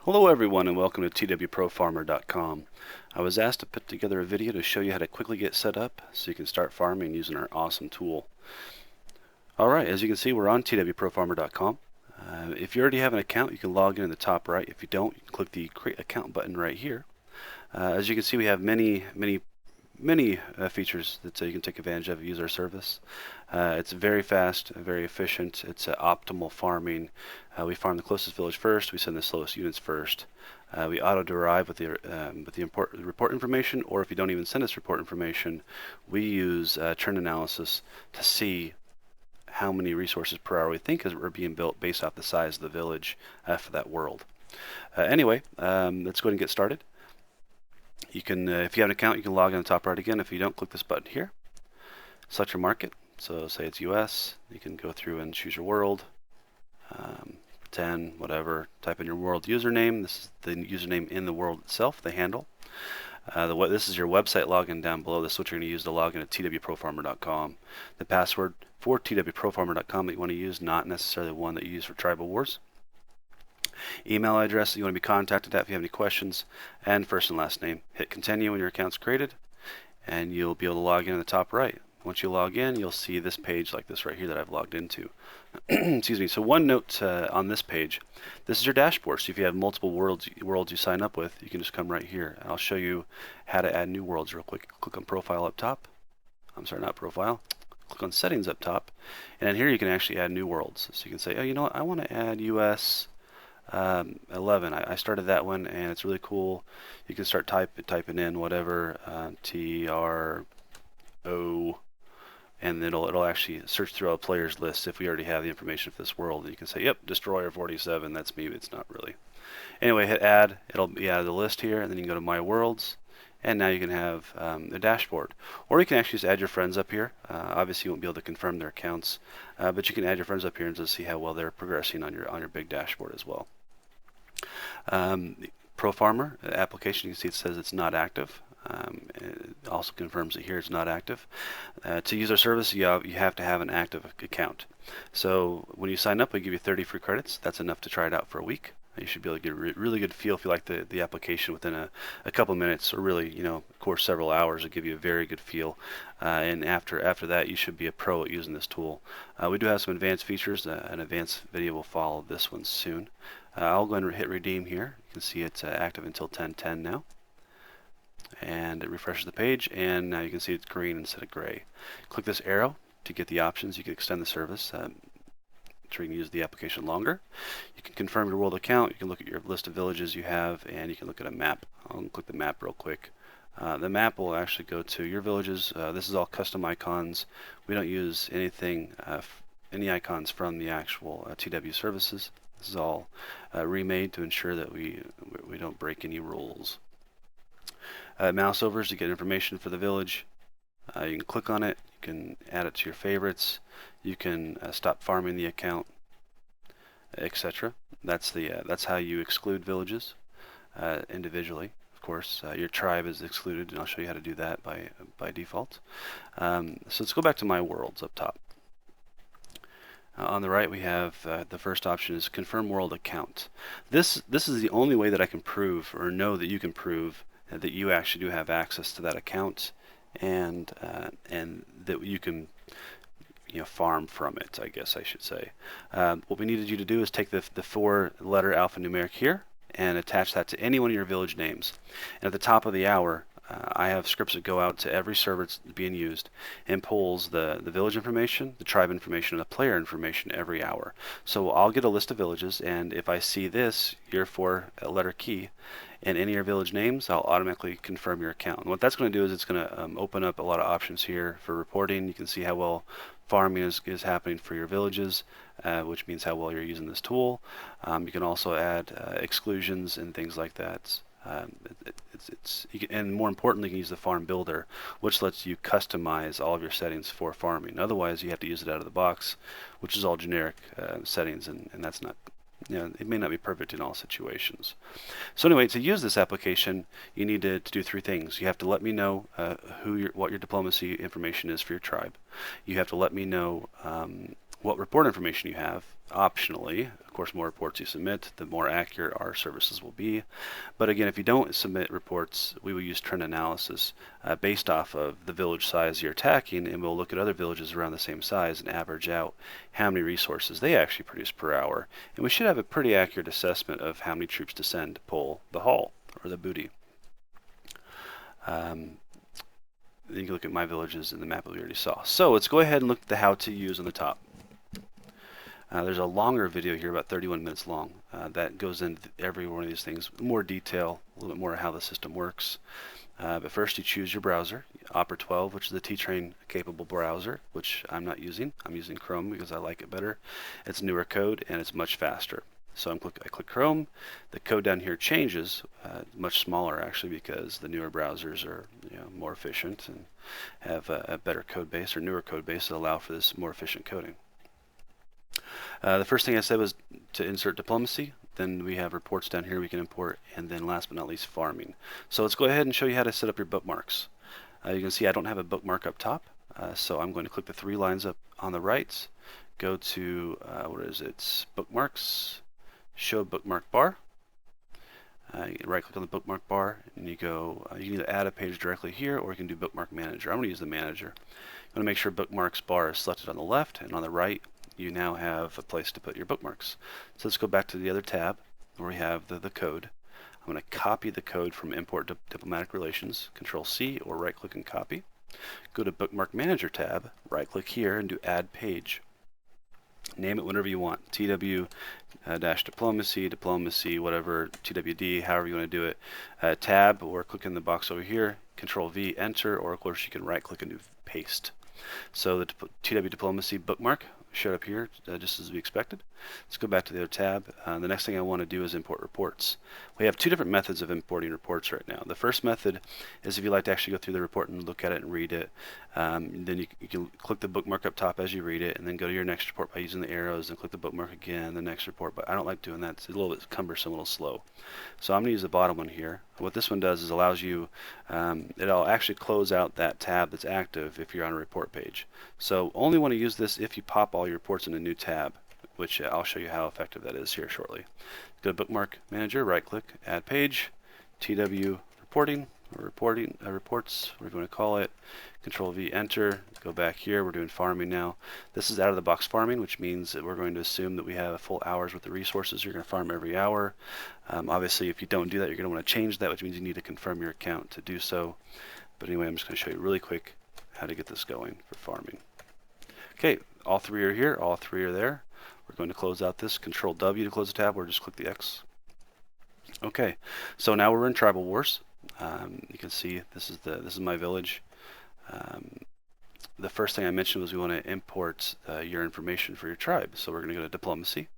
Hello everyone and welcome to twprofarmer.com. I was asked to put together a video to show you how to quickly get set up so you can start farming using our awesome tool. Alright, as you can see, we're on twprofarmer.com. If you already have an account, you can log in the top right. If you don't, you can click the Create Account button right here. As you can see, we have many features that you can take advantage of, use our service. It's very fast, very efficient. It's optimal farming. We farm the closest village first. We send the slowest units first. We auto-derive with the report information, or if you don't even send us report information, we use trend analysis to see how many resources per hour we think are being built based off the size of the village for that world. Anyway, let's go ahead and get started. You can, if you have an account, you can log in the top right again. If you don't, click this button here. Select your market. So say it's US. You can go through and choose your world. 10, whatever. Type in your world username. This is the username in the world itself, the handle. This is your website login down below. This is what you're going to use to log in at twprofarmer.com. The password for twprofarmer.com that you want to use, not necessarily one that you use for Tribal Wars. Email address that you want to be contacted at if you have any questions, and first and last name. Hit continue when your account's created, and you'll be able to log in the top right. Once you log in, you'll see this page like this right here that I've logged into. Excuse me. So one note on this page, this is your dashboard. So if you have multiple worlds you sign up with, you can just come right here. And I'll show you how to add new worlds real quick. Click on Profile up top. I'm sorry, not Profile. Click on Settings up top, and in here you can actually add new worlds. So you can say, oh, you know what? I want to add US 11. I started that one, and it's really cool. You can start typing in whatever TRO, and it'll actually search through all players lists if we already have the information for this world. And you can say, yep, Destroyer 47. That's me. It's not really. Anyway, hit add. It'll be out of the list here, and then you can go to My Worlds, and now you can have the dashboard. Or you can actually just add your friends up here. Obviously, you won't be able to confirm their accounts, but you can add your friends up here and just see how well they're progressing on your big dashboard as well. Pro Farmer application, you can see it says it's not active. It also confirms that here it's not active. To use our service, you have to have an active account. So when you sign up, we give you 30 free credits. That's enough to try it out for a week. You should be able to get a really good feel if you like the application within a couple minutes, or really, of course, several hours. It'll give you a very good feel. And after that, you should be a pro at using this tool. We do have some advanced features. An advanced video will follow this one soon. I'll go ahead and hit redeem here. You can see it's active until 10:10 now. And it refreshes the page, and now you can see it's green instead of gray. Click this arrow to get the options. You can extend the service so you can use the application longer. You can confirm your world account. You can look at your list of villages you have, and you can look at a map. I'll click the map real quick. The map will actually go to your villages. This is all custom icons. We don't use anything, any icons from the actual TW services. This is all remade to ensure that we don't break any rules. Mouse overs to get information for the village. You can click on it. You can add it to your favorites. You can stop farming the account, etc. That's how you exclude villages individually. Of course, your tribe is excluded, and I'll show you how to do that by default. So let's go back to My Worlds up top. On the right, we have the first option is Confirm World Account. This is the only way that I can prove, or know that you can prove, that you actually do have access to that account, and that you can farm from it, I guess I should say. What we needed you to do is take the 4-letter alphanumeric here and attach that to any one of your village names. And at the top of the hour, I have scripts that go out to every server that's being used and pulls the village information, the tribe information, and the player information every hour. So I'll get a list of villages, and if I see this, your 4-letter key, in any of your village names, I'll automatically confirm your account. And what that's going to do is it's going to open up a lot of options here for reporting. You can see how well farming is happening for your villages, which means how well you're using this tool. You can also add exclusions and things like that. And more importantly, you can use the farm builder, which lets you customize all of your settings for farming. Otherwise, you have to use it out of the box, which is all generic settings, and that's not, it may not be perfect in all situations. So anyway, to use this application, you need to do 3 things. You have to let me know what your diplomacy information is for your tribe. You have to let me know what report information you have. optionally. Of course, more reports you submit, the more accurate our services will be. But again, if you don't submit reports, we will use trend analysis based off of the village size you're attacking, and we'll look at other villages around the same size and average out how many resources they actually produce per hour. And we should have a pretty accurate assessment of how many troops to send to pull the haul or the booty. Then you can look at my villages in the map that we already saw. So let's go ahead and look at the how to use on the top. There's a longer video here, about 31 minutes long, that goes into every one of these things, more detail, a little bit more of how the system works. But first you choose your browser, Opera 12, which is the T-Train capable browser, which I'm not using. I'm using Chrome because I like it better. It's newer code and it's much faster. So I click Chrome. The code down here changes, much smaller actually, because the newer browsers are more efficient and have a better code base or newer code base that allow for this more efficient coding. The first thing I said was to insert diplomacy. Then we have reports down here we can import, and then last but not least, farming. So let's go ahead and show you how to set up your bookmarks. You can see I don't have a bookmark up top, so I'm going to click the 3 lines up on the right, go to, bookmarks, show bookmark bar. Right click on the bookmark bar, and you go, you can either add a page directly here, or you can do bookmark manager. I'm going to use the manager. You want to make sure bookmarks bar is selected on the left, and on the right you now have a place to put your bookmarks. So let's go back to the other tab where we have the code. I'm going to copy the code from import diplomatic relations, Control C, or right click and copy. Go to bookmark manager tab, right click here and do add page. Name it whatever you want, TW diplomacy, whatever, TWD, however you want to do it. Tab, or click in the box over here, Control V, enter, or of course you can right click and do paste. So the TW diplomacy bookmark showed up here just as we expected. Let's go back to the other tab. The next thing I want to do is import reports. We have 2 different methods of importing reports right now. The first method is if you like to actually go through the report and look at it and read it. Then you can click the bookmark up top as you read it, and then go to your next report by using the arrows, and click the bookmark again, the next report. But I don't like doing that. It's a little bit cumbersome, a little slow. So I'm going to use the bottom one here. What this one does is allows you, it'll actually close out that tab that's active if you're on a report page. So only want to use this if you pop all your reports in a new tab, which I'll show you how effective that is here shortly. Go to bookmark manager, right click, add page, TW reporting, or reports, whatever you want to call it. Control V, enter. Go back here. We're doing farming now. This is out of the box farming, which means that we're going to assume that we have full hours with the resources. You're going to farm every hour. Obviously, if you don't do that, you're going to want to change that, which means you need to confirm your account to do so. But anyway, I'm just going to show you really quick how to get this going for farming. Okay, all 3 are here. All 3 are there. We're going to close out this. Control W to close the tab, or just click the X. Okay, so now we're in Tribal Wars. You can see this is my village. The first thing I mentioned was we want to import your information for your tribe. So we're going to go to diplomacy.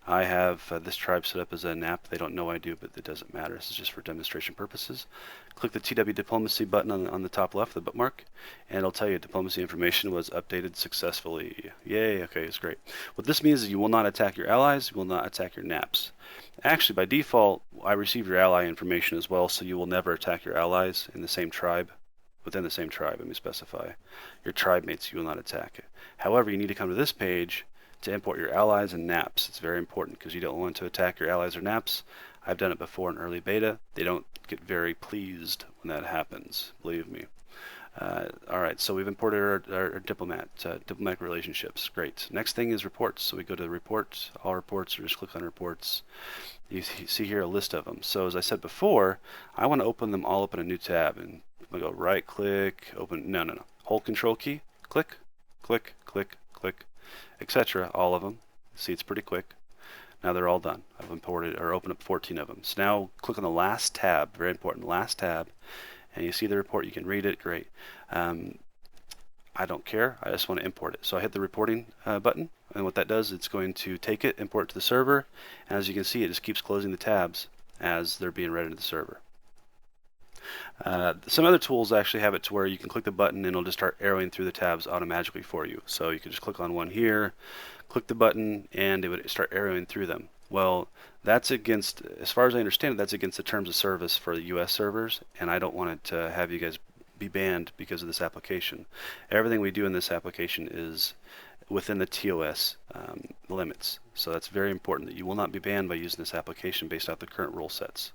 I have this tribe set up as a NAP. They don't know I do, but it doesn't matter. This is just for demonstration purposes. Click the TW diplomacy button on the top left, the bookmark, and it'll tell you diplomacy information was updated successfully. Yay, okay, it's great. What this means is you will not attack your allies, you will not attack your NAPs. Actually, by default, I receive your ally information as well, so you will never attack your allies in the same tribe. Within the same tribe, let me specify. Your tribe mates you will not attack. However, you need to come to this page to import your allies and NAPs. It's very important because you don't want to attack your allies or NAPs. I've done it before in early beta. They don't get very pleased when that happens, believe me. Alright, so we've imported our diplomatic relationships. Great. Next thing is reports. So we go to reports, all reports, or just click on reports. You see here a list of them. So as I said before, I want to open them all up in a new tab. And I'm going to go right click, open, no. Hold Control key, click, click, click, click, etc. All of them. See, it's pretty quick. Now they're all done. I've imported or opened up 14 of them. So now click on the last tab, very important, last tab, and you see the report. You can read it. Great. I don't care. I just want to import it. So I hit the reporting button, and what that does, it's going to take it, import it to the server, and as you can see, it just keeps closing the tabs as they're being read into the server. Some other tools actually have it to where you can click the button and it'll just start arrowing through the tabs automatically for you. So you can just click on one here, click the button, and it would start arrowing through them. Well, that's against, as far as I understand it, that's against the terms of service for the US servers, and I don't want it to have you guys be banned because of this application. Everything we do in this application is within the TOS limits. So that's very important that you will not be banned by using this application based off the current rule sets.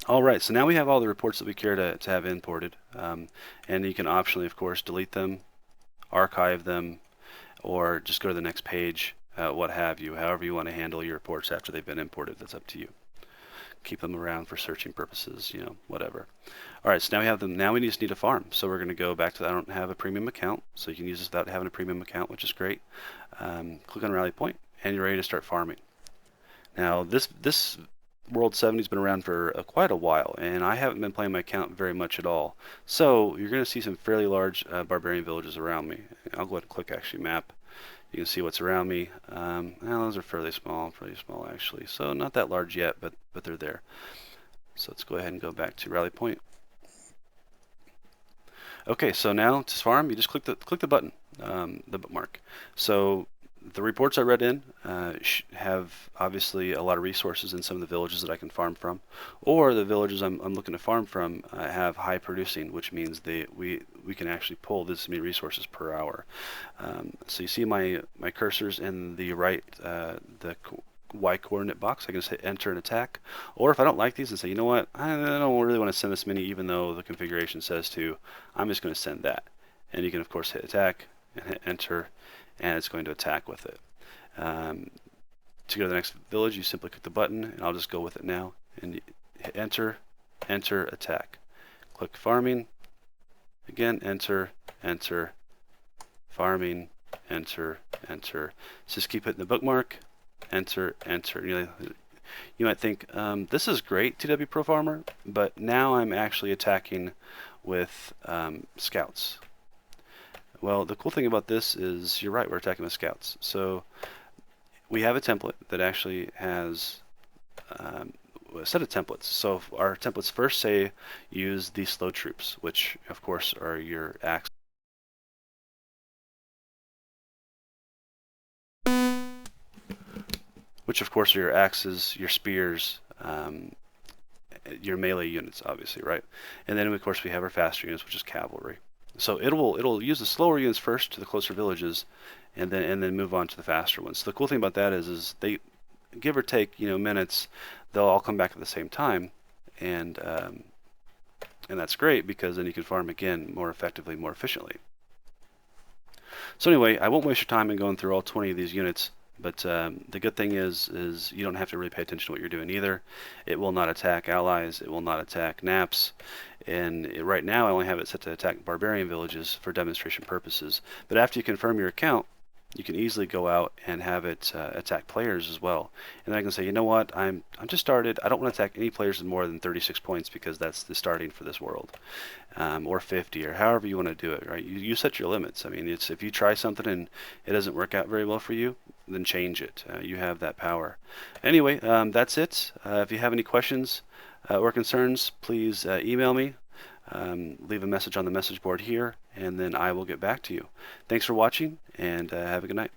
All right, so now we have all the reports that we care to have imported, and you can optionally, of course, delete them, archive them, or just go to the next page, what have you. However you want to handle your reports after they've been imported, that's up to you. Keep them around for searching purposes, you know, whatever. All right, so now we have them. Now we just need a farm. So we're going to go back to, I don't have a premium account, so you can use this without having a premium account, which is great. Click on Rally Point, and you're ready to start farming. Now this World 70 has been around for quite a while, and I haven't been playing my account very much at all. So you're going to see some fairly large barbarian villages around me. I'll go ahead and click actually map. You can see what's around me. Well, those are fairly small actually. So not that large yet, but they're there. So let's go ahead and go back to Rally Point. Okay, so now to farm, you just click the button, the bookmark. So the reports I read in have obviously a lot of resources in some of the villages that I can farm from, or the villages I'm looking to farm from have high producing, which means we can actually pull this many resources per hour. So you see my cursors in the right, the Y coordinate box. I can just hit enter and attack, or if I don't like these and say, you know what, I don't really want to send this many even though the configuration says to, I'm just going to send that. And you can of course hit attack and hit enter, and it's going to attack with it. To go to the next village, you simply click the button, and I'll just go with it now, and hit enter, enter, attack. Click farming, again, enter, enter, farming, enter, enter. Just keep hitting the bookmark, enter, enter. You might think, this is great, TW Pro Farmer, but now I'm actually attacking with scouts. Well, the cool thing about this is, you're right, we're attacking with scouts. So we have a template that actually has a set of templates. So our templates first say use the slow troops, which of course are your axes. Your spears, your melee units, obviously, right? And then of course we have our faster units, which is cavalry. So it'll use the slower units first to the closer villages, and then move on to the faster ones. So the cool thing about that is they, give or take, minutes, they'll all come back at the same time, and that's great because then you can farm again more effectively, more efficiently. So anyway, I won't waste your time in going through all 20 of these units. But the good thing is you don't have to really pay attention to what you're doing either. It will not attack allies. It will not attack naps. And right now I only have it set to attack barbarian villages for demonstration purposes. But after you confirm your account, you can easily go out and have it attack players as well. And then I can say, you know what, I'm just started. I don't want to attack any players with more than 36 points because that's the starting for this world, or 50, or however you want to do it. Right? You set your limits. I mean, it's if you try something and it doesn't work out very well for you, then change it. You have that power. Anyway, that's it. If you have any questions or concerns, please email me. Leave a message on the message board here, and then I will get back to you. Thanks for watching, and have a good night.